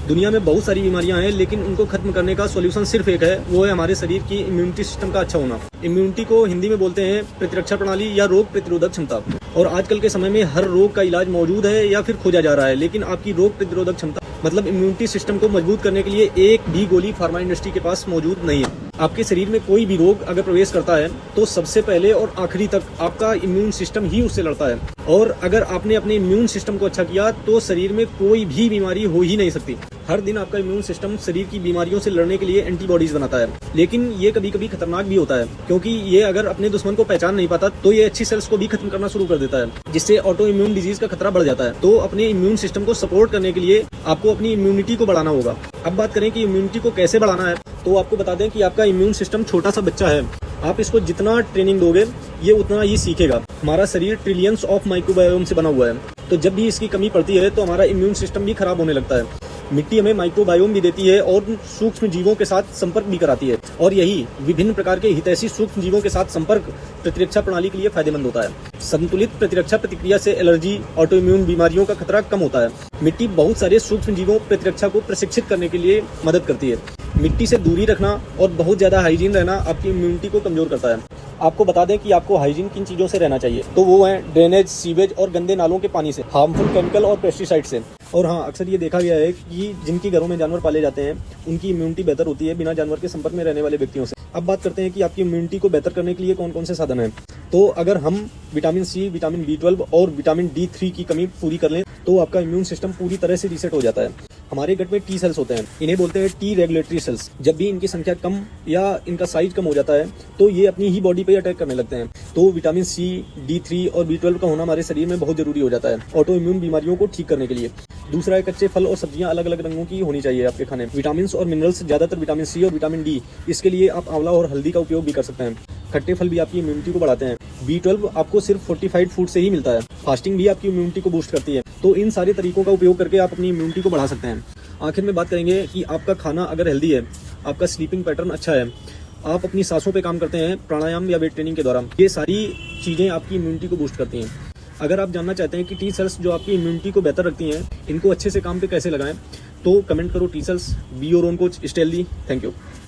दुनिया में बहुत सारी बीमारियां हैं, लेकिन उनको खत्म करने का सॉल्यूशन सिर्फ एक है, वो है हमारे शरीर की इम्यूनिटी सिस्टम का अच्छा होना। इम्यूनिटी को हिंदी में बोलते हैं प्रतिरक्षा प्रणाली या रोग प्रतिरोधक क्षमता। और आजकल के समय में हर रोग का इलाज मौजूद है या फिर खोजा जा रहा है, लेकिन आपकी रोग प्रतिरोधक क्षमता मतलब इम्यूनिटी सिस्टम को मजबूत करने के लिए एक भी गोली फार्मा इंडस्ट्री के पास मौजूद नहीं है। आपके शरीर में कोई भी रोग अगर प्रवेश करता है तो सबसे पहले और आखिरी तक आपका इम्यून सिस्टम ही उससे लड़ता है। और अगर आपने अपने इम्यून सिस्टम को अच्छा किया तो शरीर में कोई भी बीमारी हो ही नहीं सकती। हर दिन आपका इम्यून सिस्टम शरीर की बीमारियों से लड़ने के लिए एंटीबॉडीज बनाता है, लेकिन ये कभी कभी खतरनाक भी होता है, क्योंकि ये अगर अपने दुश्मन को पहचान नहीं पाता तो ये अच्छी सेल्स को भी खत्म करना शुरू कर देता है, जिससे ऑटो इम्यून डिजीज का खतरा बढ़ जाता है। तो अपने इम्यून सिस्टम को सपोर्ट करने के लिए आपको अपनी इम्यूनिटी को बढ़ाना होगा। अब बात करें कि इम्यूनिटी को कैसे बढ़ाना है, तो आपको बता दें कि आपका इम्यून सिस्टम छोटा सा बच्चा है। आप इसको जितना ट्रेनिंग दोगे ये उतना ही सीखेगा। हमारा शरीर ट्रिलियंस ऑफ माइक्रोबायोम से बना हुआ है, तो जब भी इसकी कमी पड़ती है तो हमारा इम्यून सिस्टम भी खराब होने लगता है। मिट्टी हमें माइक्रोबायोम भी देती है और सूक्ष्म जीवों के साथ संपर्क भी कराती है, और यही विभिन्न प्रकार के हितैषी सूक्ष्म जीवों के साथ संपर्क प्रतिरक्षा प्रणाली के लिए फायदेमंद होता है। संतुलित प्रतिरक्षा प्रतिक्रिया से एलर्जी, ऑटो इम्यून बीमारियों का खतरा कम होता है। मिट्टी बहुत सारे सूक्ष्म जीवों प्रतिरक्षा को प्रशिक्षित करने के लिए मदद करती है। मिट्टी से दूरी रखना और बहुत ज्यादा हाइजीन रहना आपकी इम्यूनिटी को कमजोर करता है। आपको बता दें कि आपको हाइजीन किन चीजों से रहना चाहिए, तो वो है ड्रेनेज, सीवेज और गंदे नालों के पानी से, हार्मफुल केमिकल और पेस्टिसाइड से। और हाँ, अक्सर ये देखा गया है कि जिनके घरों में जानवर पाले जाते हैं उनकी इम्यूनिटी बेहतर होती है बिना जानवर के संपर्क में रहने वाले व्यक्तियों से। अब बात करते हैं कि आपकी इम्यूनिटी को बेहतर करने के लिए कौन कौन से साधन हैं। तो अगर हम विटामिन सी, विटामिन B12 और विटामिन D3 की कमी पूरी कर लें तो आपका इम्यून सिस्टम पूरी तरह से रीसेट हो जाता है। हमारे गट में टी सेल्स होते हैं, इन्हें बोलते हैं टी रेगुलेटरी सेल्स। जब भी इनकी संख्या कम या इनका साइज कम हो जाता है तो ये अपनी ही बॉडी पे अटैक करने लगते हैं। तो विटामिन सी, D3 और B12 का होना हमारे शरीर में बहुत जरूरी हो जाता है ऑटो इम्यून बीमारियों को ठीक करने के लिए। दूसरा है कच्चे फल और सब्जियां अलग अलग रंगों की होनी चाहिए आपके खाने। विटामिन और मिनरल्स, ज्यादातर विटामिन सी और विटामिन D, इसके लिए आप आंवला और हल्दी का उपयोग भी कर सकते हैं। खट्टे फल भी आपकी इम्यूनिटी को बढ़ाते हैं। B12 आपको सिर्फ फोर्टिफाइड फूड से ही मिलता है। फास्टिंग भी आपकी इम्यूनिटी को बूस्ट करती है। तो इन सारे तरीकों का उपयोग करके आप अपनी इम्यूनिटी को बढ़ा सकते हैं। आखिर में बात करेंगे कि आपका खाना अगर हेल्दी है, आपका स्लीपिंग पैटर्न अच्छा है, आप अपनी सांसों पे काम करते हैं प्राणायाम या वेट ट्रेनिंग के द्वारा, ये सारी चीजें आपकी इम्यूनिटी को बूस्ट करती हैं। अगर आप जानना चाहते हैं कि टी सेल्स जो आपकी इम्यूनिटी को बेहतर रखती हैं, इनको अच्छे से काम पे कैसे लगाएं, तो कमेंट करो T cells, be your own coach, stay healthy. Thank you.